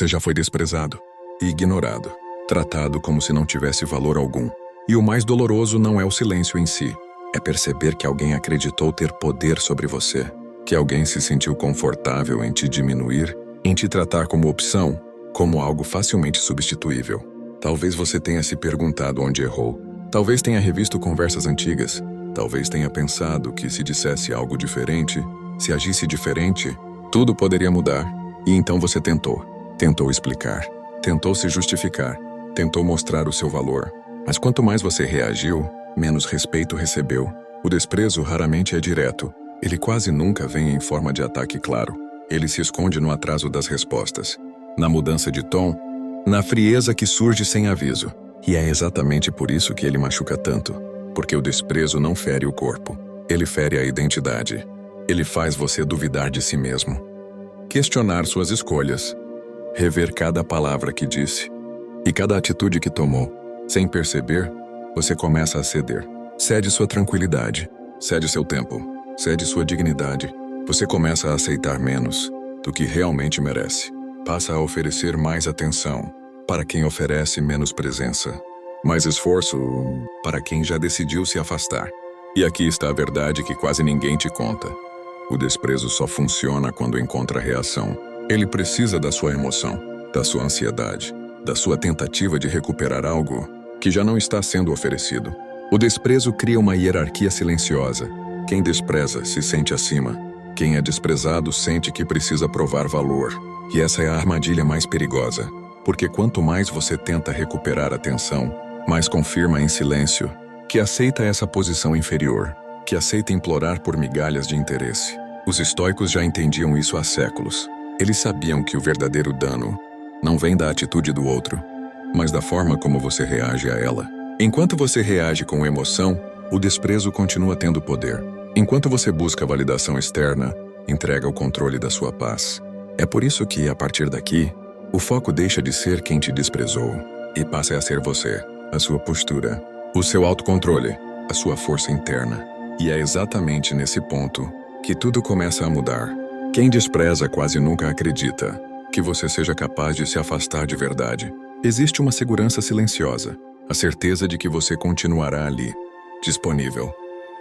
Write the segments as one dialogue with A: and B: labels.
A: Você já foi desprezado e ignorado, tratado como se não tivesse valor algum. E o mais doloroso não é o silêncio em si, é perceber que alguém acreditou ter poder sobre você, que alguém se sentiu confortável em te diminuir, em te tratar como opção, como algo facilmente substituível. Talvez você tenha se perguntado onde errou, talvez tenha revisto conversas antigas, talvez tenha pensado que se dissesse algo diferente, se agisse diferente, tudo poderia mudar. E então você tentou explicar, tentou se justificar, tentou mostrar o seu valor. Mas quanto mais você reagiu, menos respeito recebeu. O desprezo raramente é direto. Ele quase nunca vem em forma de ataque claro. Ele se esconde no atraso das respostas, na mudança de tom, na frieza que surge sem aviso. E é exatamente por isso que ele machuca tanto. Porque o desprezo não fere o corpo. Ele fere a identidade. Ele faz você duvidar de si mesmo. Questionar suas escolhas. Rever cada palavra que disse. E cada atitude que tomou. Sem perceber, você começa a ceder. Cede sua tranquilidade, cede seu tempo, cede sua dignidade. Você começa a aceitar menos do que realmente merece. Passa a oferecer mais atenção para quem oferece menos presença. Mais esforço para quem já decidiu se afastar. E aqui está a verdade que quase ninguém te conta. O desprezo só funciona quando encontra reação. Ele precisa da sua emoção, da sua ansiedade, da sua tentativa de recuperar algo que já não está sendo oferecido. O desprezo cria uma hierarquia silenciosa. Quem despreza se sente acima. Quem é desprezado sente que precisa provar valor. E essa é a armadilha mais perigosa. Porque quanto mais você tenta recuperar atenção, mais confirma em silêncio que aceita essa posição inferior, que aceita implorar por migalhas de interesse. Os estoicos já entendiam isso há séculos. Eles sabiam que o verdadeiro dano não vem da atitude do outro, mas da forma como você reage a ela. Enquanto você reage com emoção, o desprezo continua tendo poder. Enquanto você busca validação externa, entrega o controle da sua paz. É por isso que, a partir daqui, o foco deixa de ser quem te desprezou e passa a ser você, a sua postura, o seu autocontrole, a sua força interna. E é exatamente nesse ponto que tudo começa a mudar. Quem despreza quase nunca acredita que você seja capaz de se afastar de verdade. Existe uma segurança silenciosa, a certeza de que você continuará ali, disponível,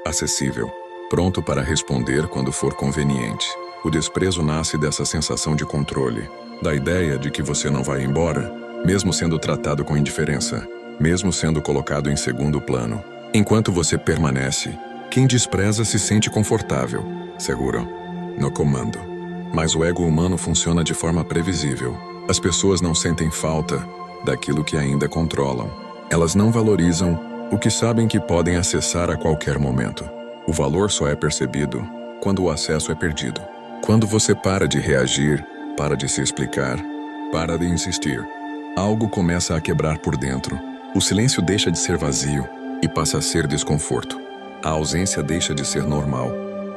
A: acessível, pronto para responder quando for conveniente. O desprezo nasce dessa sensação de controle, da ideia de que você não vai embora, mesmo sendo tratado com indiferença, mesmo sendo colocado em segundo plano. Enquanto você permanece, quem despreza se sente confortável, seguro, no comando. Mas o ego humano funciona de forma previsível. As pessoas não sentem falta daquilo que ainda controlam. Elas não valorizam o que sabem que podem acessar a qualquer momento. O valor só é percebido quando o acesso é perdido. Quando você para de reagir, para de se explicar, para de insistir, algo começa a quebrar por dentro. O silêncio deixa de ser vazio e passa a ser desconforto. A ausência deixa de ser normal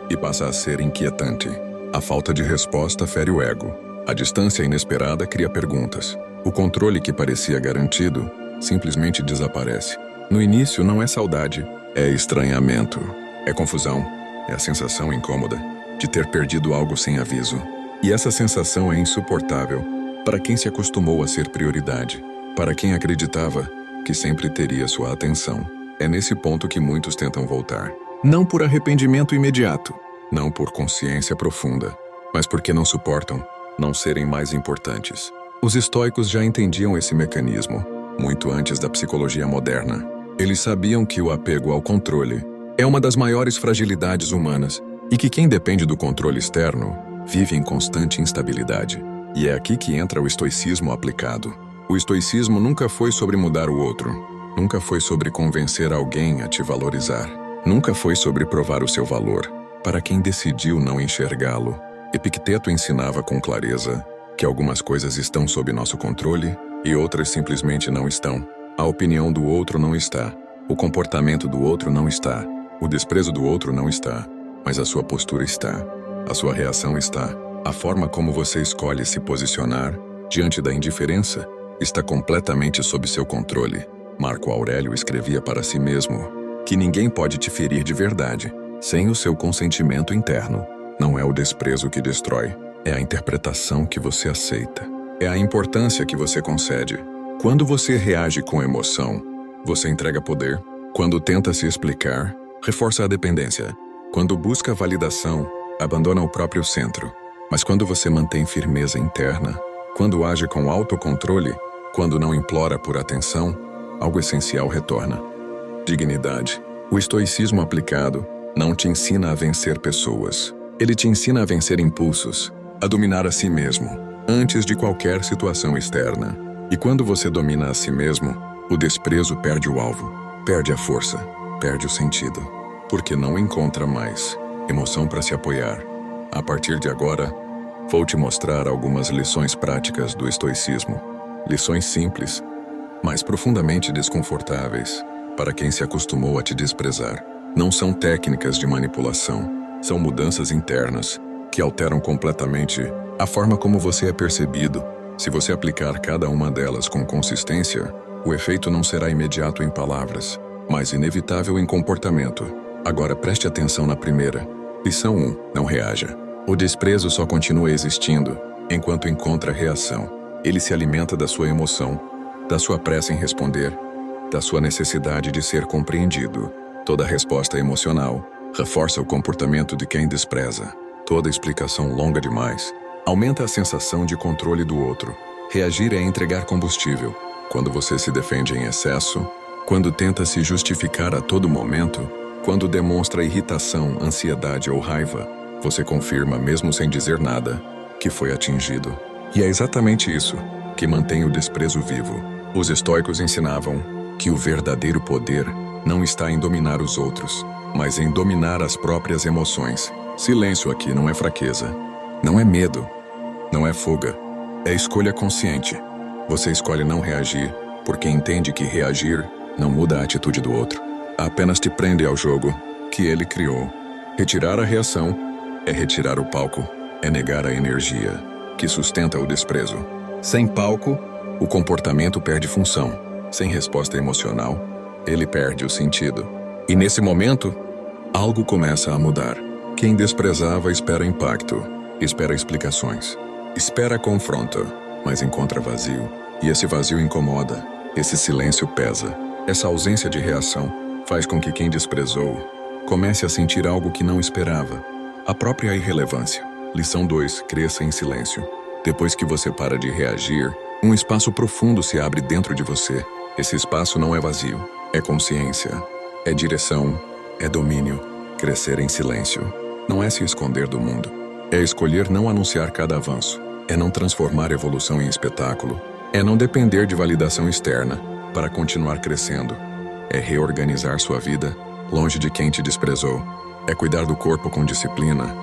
A: e passa a ser inquietante. A falta de resposta fere o ego. A distância inesperada cria perguntas. O controle que parecia garantido simplesmente desaparece. No início não é saudade, é estranhamento, é confusão, é a sensação incômoda de ter perdido algo sem aviso. E essa sensação é insuportável para quem se acostumou a ser prioridade, para quem acreditava que sempre teria sua atenção. É nesse ponto que muitos tentam voltar. Não por arrependimento imediato, não por consciência profunda, mas porque não suportam não serem mais importantes. Os estoicos já entendiam esse mecanismo, muito antes da psicologia moderna. Eles sabiam que o apego ao controle é uma das maiores fragilidades humanas e que quem depende do controle externo vive em constante instabilidade. E é aqui que entra o estoicismo aplicado. O estoicismo nunca foi sobre mudar o outro, nunca foi sobre convencer alguém a te valorizar, nunca foi sobre provar o seu valor para quem decidiu não enxergá-lo. Epicteto ensinava com clareza que algumas coisas estão sob nosso controle e outras simplesmente não estão. A opinião do outro não está, o comportamento do outro não está, o desprezo do outro não está, mas a sua postura está, a sua reação está. A forma como você escolhe se posicionar diante da indiferença está completamente sob seu controle. Marco Aurélio escrevia para si mesmo que ninguém pode te ferir de verdade sem o seu consentimento interno. Não é o desprezo que destrói, é a interpretação que você aceita. É a importância que você concede. Quando você reage com emoção, você entrega poder. Quando tenta se explicar, reforça a dependência. Quando busca validação, abandona o próprio centro. Mas quando você mantém firmeza interna, quando age com autocontrole, quando não implora por atenção, algo essencial retorna. Dignidade. O estoicismo aplicado não te ensina a vencer pessoas. Ele te ensina a vencer impulsos, a dominar a si mesmo, antes de qualquer situação externa. E quando você domina a si mesmo, o desprezo perde o alvo, perde a força, perde o sentido, porque não encontra mais emoção para se apoiar. A partir de agora, vou te mostrar algumas lições práticas do estoicismo. Lições simples, mas profundamente desconfortáveis para quem se acostumou a te desprezar. Não são técnicas de manipulação, são mudanças internas que alteram completamente a forma como você é percebido. Se você aplicar cada uma delas com consistência, o efeito não será imediato em palavras, mas inevitável em comportamento. Agora preste atenção na primeira. Lição 1. Não reaja. O desprezo só continua existindo enquanto encontra reação. Ele se alimenta da sua emoção, da sua pressa em responder, da sua necessidade de ser compreendido. Toda resposta emocional reforça o comportamento de quem despreza. Toda explicação longa demais aumenta a sensação de controle do outro. Reagir é entregar combustível. Quando você se defende em excesso, quando tenta se justificar a todo momento, quando demonstra irritação, ansiedade ou raiva, você confirma, mesmo sem dizer nada, que foi atingido. E é exatamente isso que mantém o desprezo vivo. Os estoicos ensinavam que o verdadeiro poder não está em dominar os outros, mas em dominar as próprias emoções. Silêncio aqui não é fraqueza, não é medo, não é fuga, é escolha consciente. Você escolhe não reagir porque entende que reagir não muda a atitude do outro, apenas te prende ao jogo que ele criou. Retirar a reação é retirar o palco, é negar a energia que sustenta o desprezo. Sem palco, o comportamento perde função. Sem resposta emocional, ele perde o sentido. E nesse momento, algo começa a mudar. Quem desprezava espera impacto, espera explicações, espera confronto, mas encontra vazio. E esse vazio incomoda, esse silêncio pesa. Essa ausência de reação faz com que quem desprezou comece a sentir algo que não esperava. A própria irrelevância. Lição 2. Cresça em silêncio. Depois que você para de reagir, um espaço profundo se abre dentro de você. Esse espaço não é vazio, é consciência, é direção, é domínio. Crescer em silêncio não é se esconder do mundo, é escolher não anunciar cada avanço, é não transformar evolução em espetáculo, é não depender de validação externa para continuar crescendo, é reorganizar sua vida longe de quem te desprezou, é cuidar do corpo com disciplina,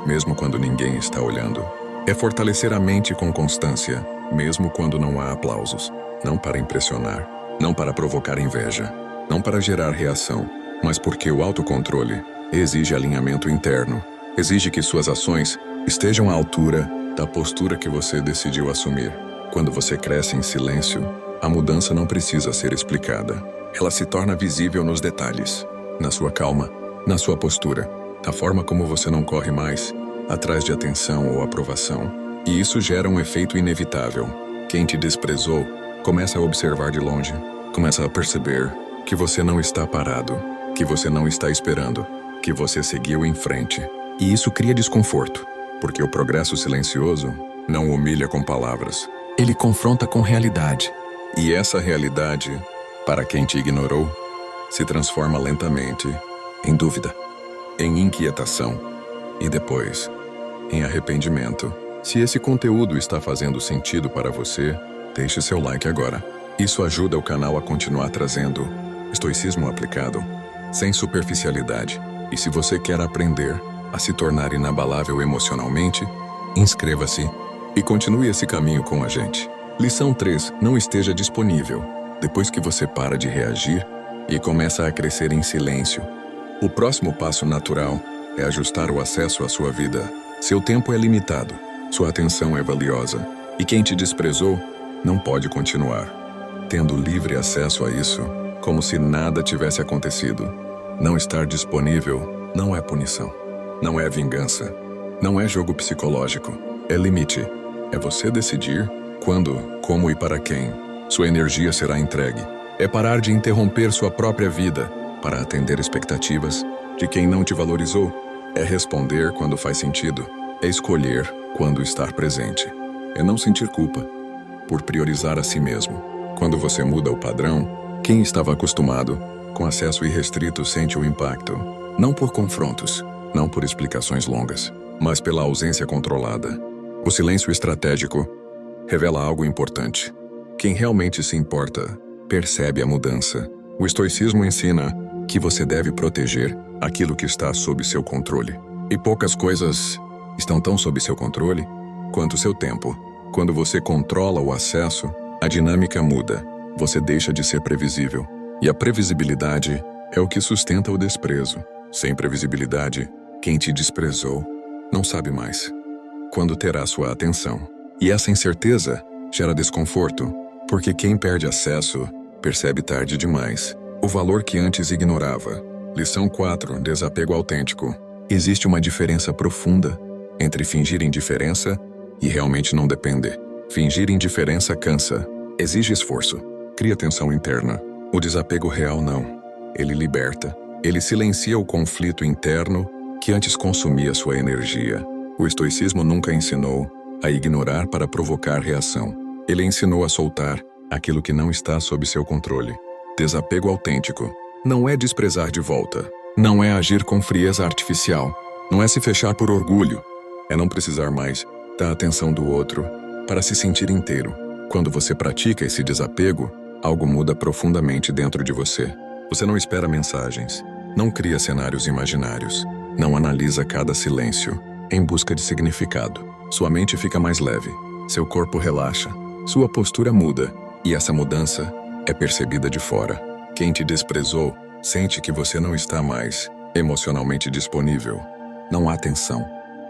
A: mesmo quando ninguém está olhando, é fortalecer a mente com constância, mesmo quando não há aplausos, não para impressionar, não para provocar inveja, não para gerar reação, mas porque o autocontrole exige alinhamento interno, exige que suas ações estejam à altura da postura que você decidiu assumir. Quando você cresce em silêncio, a mudança não precisa ser explicada. Ela se torna visível nos detalhes, na sua calma, na sua postura, na forma como você não corre mais atrás de atenção ou aprovação. E isso gera um efeito inevitável. Quem te desprezou começa a observar de longe, começa a perceber que você não está parado, que você não está esperando, que você seguiu em frente. E isso cria desconforto, porque o progresso silencioso não humilha com palavras. Ele confronta com realidade. E essa realidade, para quem te ignorou, se transforma lentamente em dúvida, em inquietação e depois em arrependimento. Se esse conteúdo está fazendo sentido para você, deixe seu like agora. Isso ajuda o canal a continuar trazendo estoicismo aplicado, sem superficialidade. E se você quer aprender a se tornar inabalável emocionalmente, inscreva-se e continue esse caminho com a gente. Lição 3. Não esteja disponível. Depois que você para de reagir e começa a crescer em silêncio, o próximo passo natural é ajustar o acesso à sua vida. Seu tempo é limitado, sua atenção é valiosa, e quem te desprezou não pode continuar tendo livre acesso a isso, como se nada tivesse acontecido. Não estar disponível não é punição, não é vingança, não é jogo psicológico, é limite. É você decidir quando, como e para quem sua energia será entregue. É parar de interromper sua própria vida para atender expectativas de quem não te valorizou. É responder quando faz sentido. É escolher quando estar presente. É não sentir culpa por priorizar a si mesmo. Quando você muda o padrão, quem estava acostumado com acesso irrestrito sente o impacto. Não por confrontos, não por explicações longas, mas pela ausência controlada. O silêncio estratégico revela algo importante. Quem realmente se importa percebe a mudança. O estoicismo ensina que você deve proteger aquilo que está sob seu controle. E poucas coisas estão tão sob seu controle quanto seu tempo. Quando você controla o acesso, a dinâmica muda. Você deixa de ser previsível. E a previsibilidade é o que sustenta o desprezo. Sem previsibilidade, quem te desprezou não sabe mais quando terá sua atenção. E essa incerteza gera desconforto, porque quem perde acesso percebe tarde demais o valor que antes ignorava. Lição 4. Desapego autêntico. Existe uma diferença profunda entre fingir indiferença e realmente não depender. Fingir indiferença cansa, exige esforço, cria tensão interna. O desapego real não. Ele liberta. Ele silencia o conflito interno que antes consumia sua energia. O estoicismo nunca ensinou a ignorar para provocar reação. Ele ensinou a soltar aquilo que não está sob seu controle. Desapego autêntico não é desprezar de volta. Não é agir com frieza artificial. Não é se fechar por orgulho. É não precisar mais da atenção do outro para se sentir inteiro. Quando você pratica esse desapego, algo muda profundamente dentro de você. Você não espera mensagens, não cria cenários imaginários, não analisa cada silêncio em busca de significado. Sua mente fica mais leve, seu corpo relaxa, sua postura muda, e essa mudança é percebida de fora. Quem te desprezou sente que você não está mais emocionalmente disponível. Não há tensão,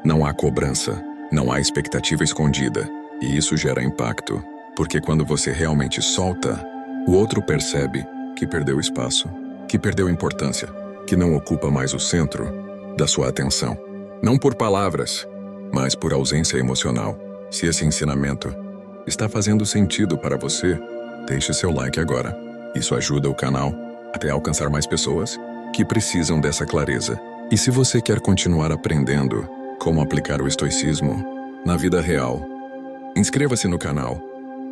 A: não há cobrança, não há expectativa escondida, e isso gera impacto, porque quando você realmente solta, o outro percebe que perdeu espaço, que perdeu importância, que não ocupa mais o centro da sua atenção. Não por palavras, mas por ausência emocional. Se esse ensinamento está fazendo sentido para você, deixe seu like agora. Isso ajuda o canal até alcançar mais pessoas que precisam dessa clareza. E se você quer continuar aprendendo como aplicar o estoicismo na vida real, inscreva-se no canal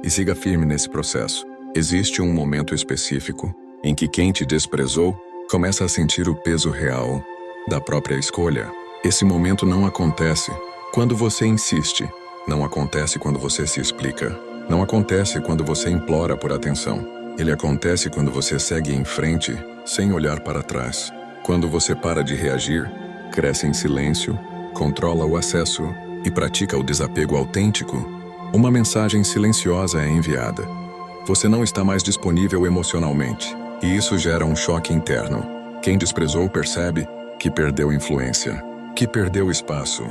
A: e siga firme nesse processo. Existe um momento específico em que quem te desprezou começa a sentir o peso real da própria escolha. Esse momento não acontece quando você insiste, não acontece quando você se explica, não acontece quando você implora por atenção. Ele acontece quando você segue em frente sem olhar para trás. Quando você para de reagir, cresce em silêncio, controla o acesso e pratica o desapego autêntico, uma mensagem silenciosa é enviada. Você não está mais disponível emocionalmente, e isso gera um choque interno. Quem desprezou percebe que perdeu influência, que perdeu espaço,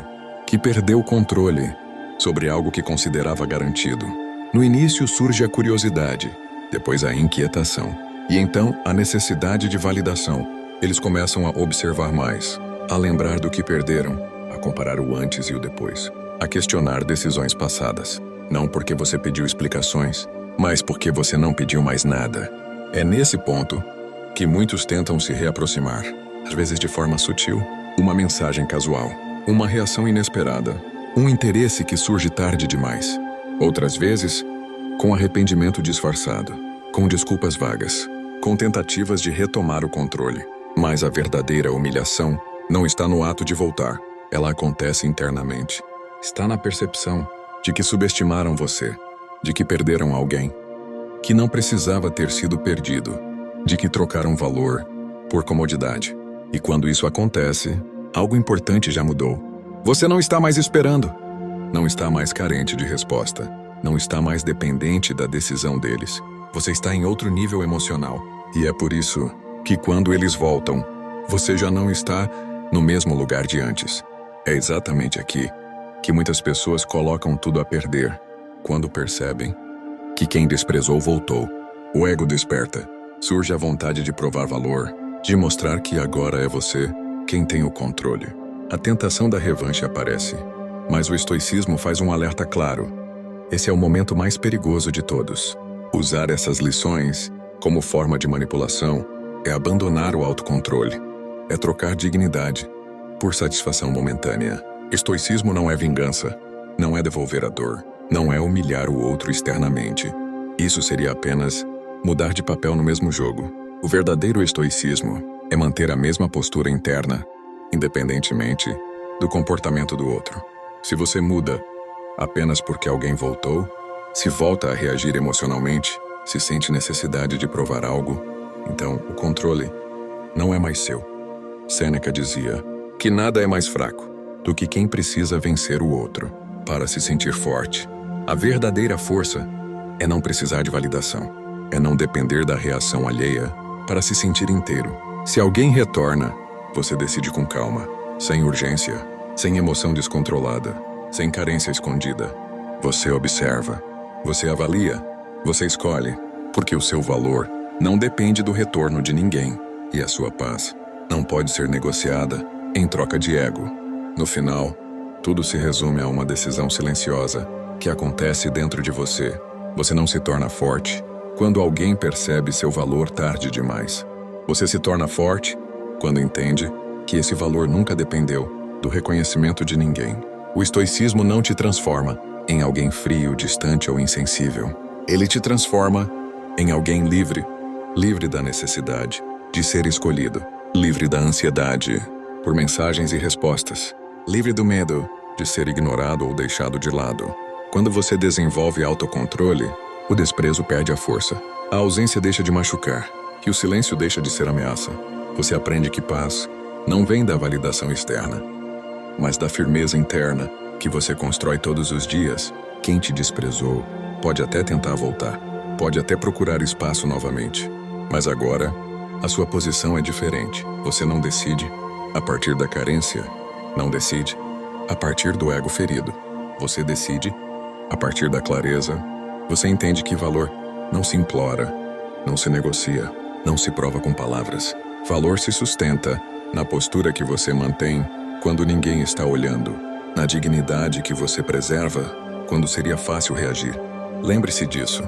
A: que perdeu controle sobre algo que considerava garantido. No início surge a curiosidade, depois a inquietação, e então a necessidade de validação. Eles começam a observar mais, a lembrar do que perderam, a comparar o antes e o depois, a questionar decisões passadas. Não porque você pediu explicações, mas porque você não pediu mais nada. É nesse ponto que muitos tentam se reaproximar, às vezes de forma sutil, uma mensagem casual, uma reação inesperada, um interesse que surge tarde demais. Outras vezes, com arrependimento disfarçado, com desculpas vagas, com tentativas de retomar o controle. Mas a verdadeira humilhação não está no ato de voltar, ela acontece internamente. Está na percepção de que subestimaram você, de que perderam alguém, que não precisava ter sido perdido, de que trocaram valor por comodidade. E quando isso acontece, algo importante já mudou. Você não está mais esperando, não está mais carente de resposta, não está mais dependente da decisão deles. Você está em outro nível emocional. E é por isso que quando eles voltam, você já não está no mesmo lugar de antes. É exatamente aqui que muitas pessoas colocam tudo a perder, quando percebem que quem desprezou voltou. O ego desperta, surge a vontade de provar valor, de mostrar que agora é você quem tem o controle. A tentação da revanche aparece, mas o estoicismo faz um alerta claro. Esse é o momento mais perigoso de todos. Usar essas lições como forma de manipulação é abandonar o autocontrole. É trocar dignidade por satisfação momentânea. Estoicismo não é vingança, não é devolver a dor, não é humilhar o outro externamente. Isso seria apenas mudar de papel no mesmo jogo. O verdadeiro estoicismo é manter a mesma postura interna, independentemente do comportamento do outro. Se você muda apenas porque alguém voltou, se volta a reagir emocionalmente, se sente necessidade de provar algo, então o controle não é mais seu. Sêneca dizia que nada é mais fraco do que quem precisa vencer o outro para se sentir forte. A verdadeira força é não precisar de validação, é não depender da reação alheia para se sentir inteiro. Se alguém retorna, você decide com calma, sem urgência, sem emoção descontrolada, sem carência escondida. Você observa, você avalia, você escolhe, porque o seu valor não depende do retorno de ninguém e a sua paz não pode ser negociada em troca de ego. No final, tudo se resume a uma decisão silenciosa que acontece dentro de você. Você não se torna forte quando alguém percebe seu valor tarde demais. Você se torna forte quando entende que esse valor nunca dependeu do reconhecimento de ninguém. O estoicismo não te transforma em alguém frio, distante ou insensível. Ele te transforma em alguém livre, livre da necessidade de ser escolhido, livre da ansiedade por mensagens e respostas, livre do medo de ser ignorado ou deixado de lado. Quando você desenvolve autocontrole, o desprezo perde a força, a ausência deixa de machucar e o silêncio deixa de ser ameaça. Você aprende que paz não vem da validação externa, mas da firmeza interna que você constrói todos os dias. Quem te desprezou pode até tentar voltar, pode até procurar espaço novamente, mas agora a sua posição é diferente. Você não decide a partir da carência, não decide a partir do ego ferido. Você decide a partir da clareza. Você entende que valor não se implora, não se negocia, não se prova com palavras. Valor se sustenta na postura que você mantém quando ninguém está olhando, na dignidade que você preserva quando seria fácil reagir. Lembre-se disso.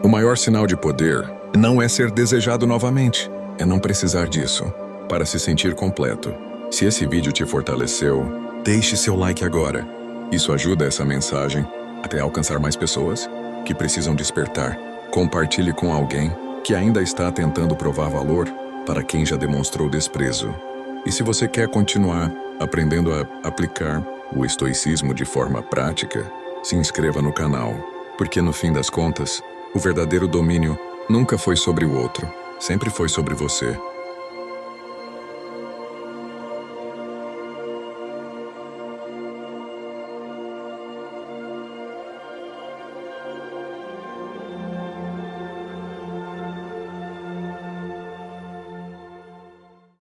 A: O maior sinal de poder não é ser desejado novamente, é não precisar disso para se sentir completo. Se esse vídeo te fortaleceu, deixe seu like agora. Isso ajuda essa mensagem até alcançar mais pessoas que precisam despertar. Compartilhe com alguém que ainda está tentando provar valor para quem já demonstrou desprezo. E se você quer continuar aprendendo a aplicar o estoicismo de forma prática, se inscreva no canal, porque no fim das contas, o verdadeiro domínio nunca foi sobre o outro, sempre foi sobre você.